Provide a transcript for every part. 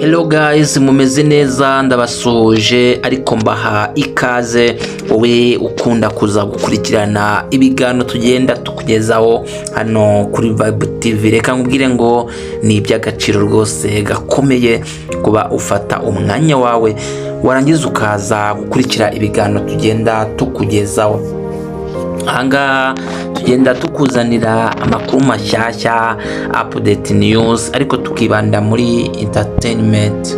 Hello guys, mumeze neza ndabasuje ariko mbaha ikaze wowe ukunda kuza gukurikirana ibiganiro tugenda tukugezaho hano kuri Vibe TV. Reka nkubwire ngo ni iby'agaciro rwose gakomeye kuba ufata umwanya wawe warangiza ukaza gukurikira ibiganiro tugenda tukugezaho. Ahangaha tugenda tukuzanira amakuru mashyashya, update news, ariko tukibanda muri entertainment.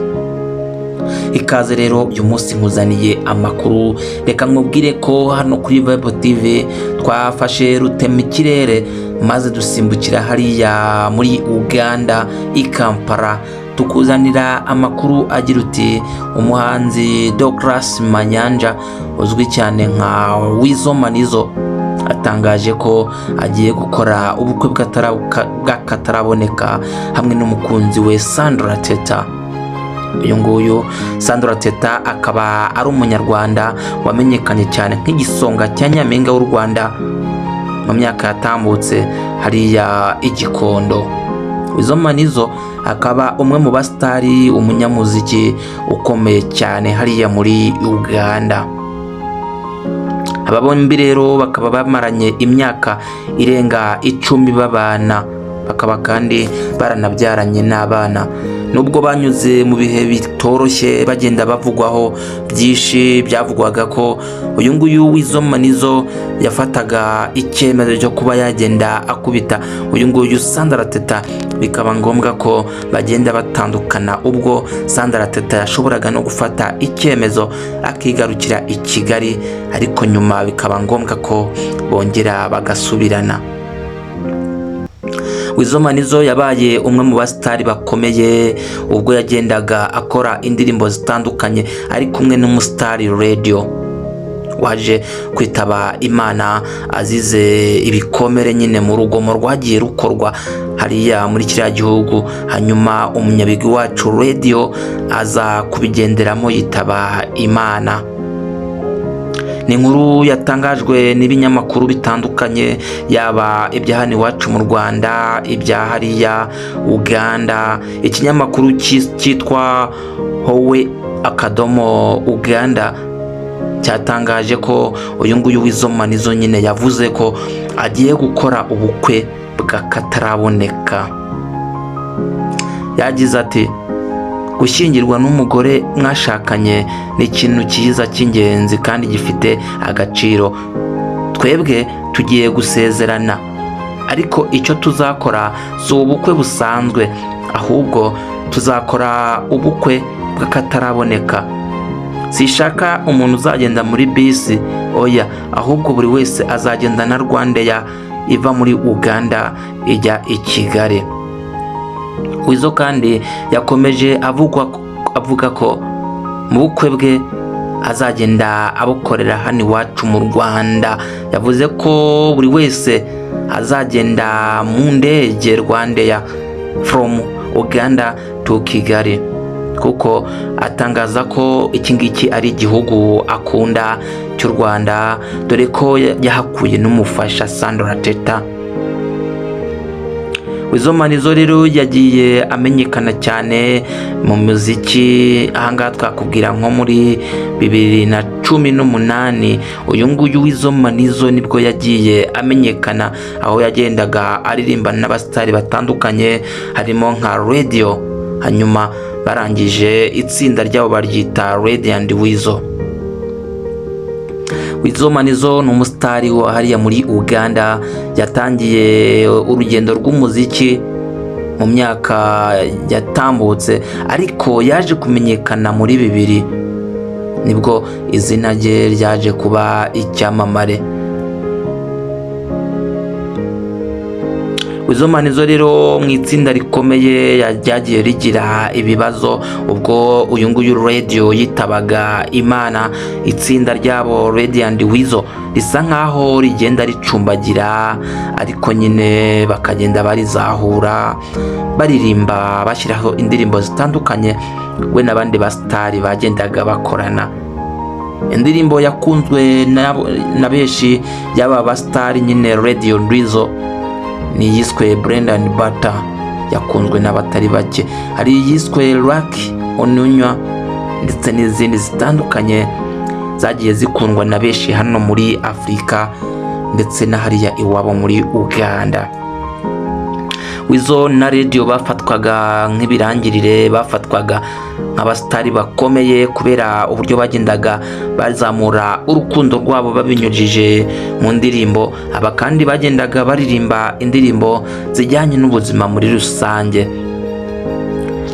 Ikaze rero uyu munsi nkuzaniye amakuru. Reka nkubwire ko hano kuri Vibe TV twafashe rutemikirere maze dusimbukira hariya muri Uganda i Kampala, tukuzanira amakuru agira uti umuhanzi Douglas Manyanja uzwi cyane nka Weasel atangaje ko agiye gukora ubukwe bw'akataraboneka hamwe n'umukunzi we Sandra Teta. Uyu nguyu Sandra Teta akaba ari umunyarwanda wamenyekanye cyane nk'igisonga cya nyampinga w'u Rwanda mu myaka yatambutse hariya igikondo. Weasel akaba umwe mu bastari, umunyamuziki ukomeye cyane hariya muri Uganda. Aba bombi rero bakaba bamaranye imyaka irenga 10 babana, bakaba kandi baranabyaranye n'abana. Nubwo banyuze mu bihe bitoroshye bagenda bavugwaho byinshi, byavugwaga ko uyu nguyu Weasel yafataga icyemezo cyo kuba yagenda akubita uyu nguyu Sandra Teta, bikaba ngombwa ko bagenda batandukana, ubwo Sandra Teta yashoboraga no gufata icyemezo akigarukira i Kigali, ariko nyuma bikaba ngombwa ko bongera bagasubirana. Weasel yabaye umwe mu bastari bakomeye ubwo yagendaga akora indirimbo zitandukanye ari kumwe n'umustari radio waje kwitaba Imana azize ibikomere nyine mu rugomo rwagiye rukorwa hariya muri kiriya gihugu. Hanyuma umunyabigwi wacu radio aza kubigenderamo yitaba Imana. Ni inkuru yatangajwe n'ibinyamakuru bitandukanye, yaba ibya hano iwacu mu Rwanda, ibya hariya Uganda. Ikinyamakuru cyitwa Uganda cyatangaje ko uyu nguyu Weasel nyine yavuze ko agiye gukora ubukwe bw'akataraboneka. Yagize ati gushyingirwa n'umugore mwashakanye ni ikintu cyiza cy'ingenzi kandi gifite agaciro. Twebwe tugiye gusezerana, ariko icyo tuzakora si ubukwe busanzwe, ahubwo tuzakora ubukwe bw'akataraboneka. Sishaka umuntu uzagenda muri bisi, oya, ahubwo buri wese azagenda na Rwandeya iva muri Uganda ijya i Kigali. Weasel kandi yakomeje avuga ko mu bukwe bwe azagenda abukorera hano iwacu mu Rwanda. Yavuze ko buri wese azagenda mu ndege Rwandeya from Uganda to Kigali, kuko atangaza ko iki ngiki ari igihugu akunda cy'u Rwanda, dore ko yahakuye n'umufasha Sandra Teta. Weasel rero yagiye amenyekana cyane mu muziki. Ahangaha twakubwira nko muri 2018 uyu nguyu Weasel nibwo yagiye amenyekana, aho yagendaga aririmbana n'abastari batandukanye harimo nka radio. Hanyuma barangije itsinda ryabo baryita Radio and Weasel. Weasel ni umustari wa hariya muri Uganda. Yatangiye urugendo rw'umuziki mu myaka yatambutse, ariko yaje kumenyekana muri 2000 nibwo izina rye ryaje kuba icyamamare. Weasel rero mu itsinda rikomeye ryagiye rigira ibibazo ubwo uyu nguyu radio yitabaga Imana. Itsinda ryabo Radio and Weasel risa nkaho rigenda ricumbagira, ariko nyine bakagenda barizahura, baririmba, bashyiraho indirimbo zitandukanye we n'abandi bastari bagendaga bakorana. Indirimbo yakunzwe na benshi y'aba bastari nyine Radio Weasel ni yiswe Bread and Butter. yakunzwe n'abatari bake. Hari iyiswe Lucky Onunywa ndetse n'izindi zitandukanye zagiye zikundwa na benshi hano muri Afurika ndetse na hariya iwabo muri Uganda. Weasel na Radio bafatwaga nk'ibirangirire, bafatwaga nk'abastari bakomeye kubera uburyo bagendaga bazamura urukundo rwabo babinyujije mu ndirimbo. Aba kandi bagendaga baririmba indirimbo zijyanye n'ubuzima muri rusange.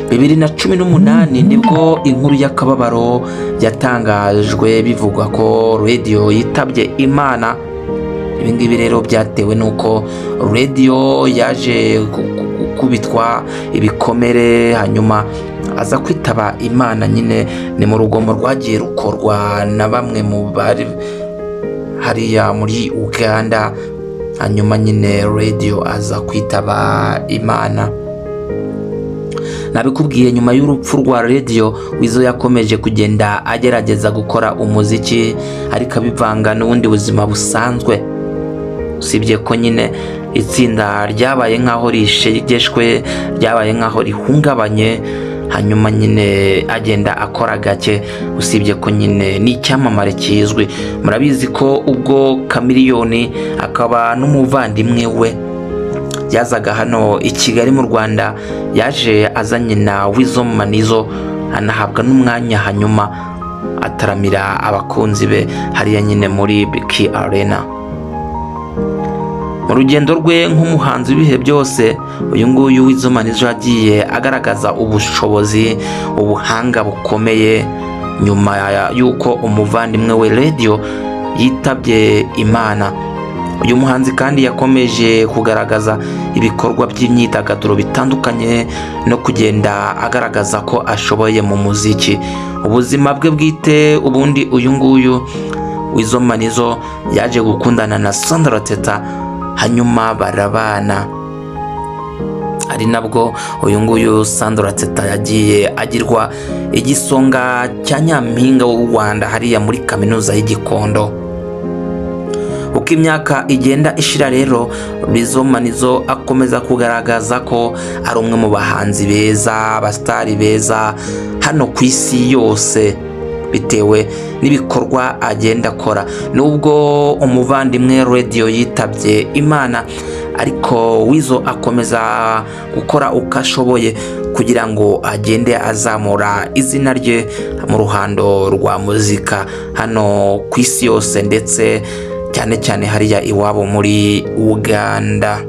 2018 nibwo inkuru y'akababaro yatangajwe bivugwa ko Radio yitabye Imana. Ibingibi rero byatewe nuko Radio yaje kubitwa ibikomere hanyuma aza kwitaba Imana. Nyine ni mu rugomo rwagiye rukorwa na bamwe mu bari hariya muri Uganda, hanyuma nyine Radio aza kwitaba Imana. Nabikubwiye nyuma y'urupfu rwa Radio, Weasel yakomeje kugenda agerageza gukora umuziki ariko abivanga n'ubundi buzima busanzwe. Usibye ko nyine itsinda ryabaye nkaho rishegeshwe, ryabaye nkaho rihungabanye, hanyuma nyine agenda akora gake. Usibye ko nyine ni icyamamare kizwi. Murabizi ko ubwo Kamiliyoni akaba n'umuvandimwe we yazaga hano i Kigali mu Rwanda, yaje azanye na Weasel Manizo, anahabwa n'umwanya hanyuma ataramira abakunzi be hariya nyine muri Biki Arena. Mu rugendo rwe nk'umuhanzi w'ibihe byose, uyu nguyu Weasel Manizo yagiye agaragaza ubushobozi, ubuhanga bukomeye nyuma y'uko umuvandimwe we Radio yitabye Imana. Uyu muhanzi kandi yakomeje kugaragaza ibikorwa by'imyidagaduro bitandukanye no kugenda agaragaza ko ashoboye mu muziki. Ubuzima bwe bwite ubundi uyu nguyu Weasel Manizo yaje gukundana na Sandra Teta, hanyuma barabana. Ari nabwo uyu nguyu Sandra Teta yagiye agirwa igisonga cya nyampinga w'u Rwanda hariya muri kaminuza y'Igikondo. Uko imyaka igenda ishira rero, Weasel Manizo akomeza kugaragaza ko ari umwe mu bahanzi beza, abastari beza hano ku isi yose bitewe n'ibikorwa agenda akora. Nubwo umuvandimwe Radio yitabye Imana, ariko Weasel akomeza gukora uko ashoboye kugira ngo agende azamura izina rye mu ruhando rwa muzika hano ku isi yose ndetse cyane cyane hariya iwabo muri Uganda.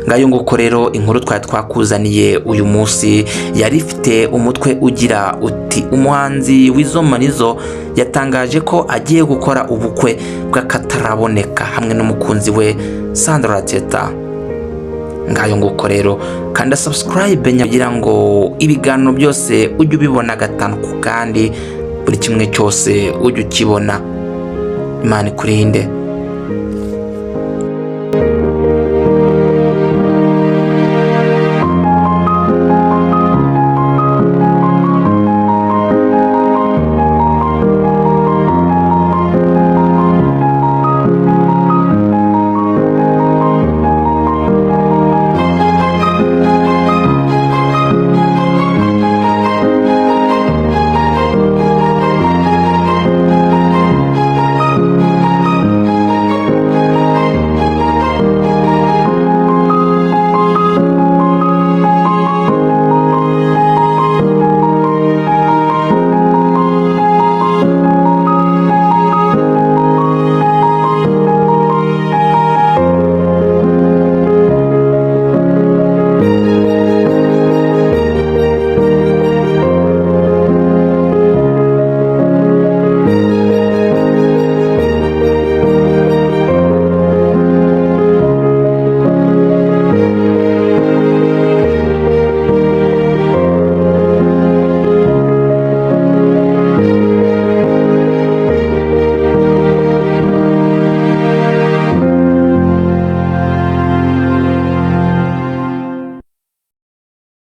Ngayo nguko rero inkuru twari twakuzaniye uyu munsi yari ifite umutwe ugira uti umuhanzi Weasel Manizo yatangaje ko agiye gukora ubukwe bw'akataraboneka hamwe n'umukunzi we Sandra Teta. Ngayo nguko rero kanda subscribe kugira ngo ibiganiro byose ujye ubibona gatanu ku kandi, buri kimwe cyose ujye ukibona. Imana ikurinde.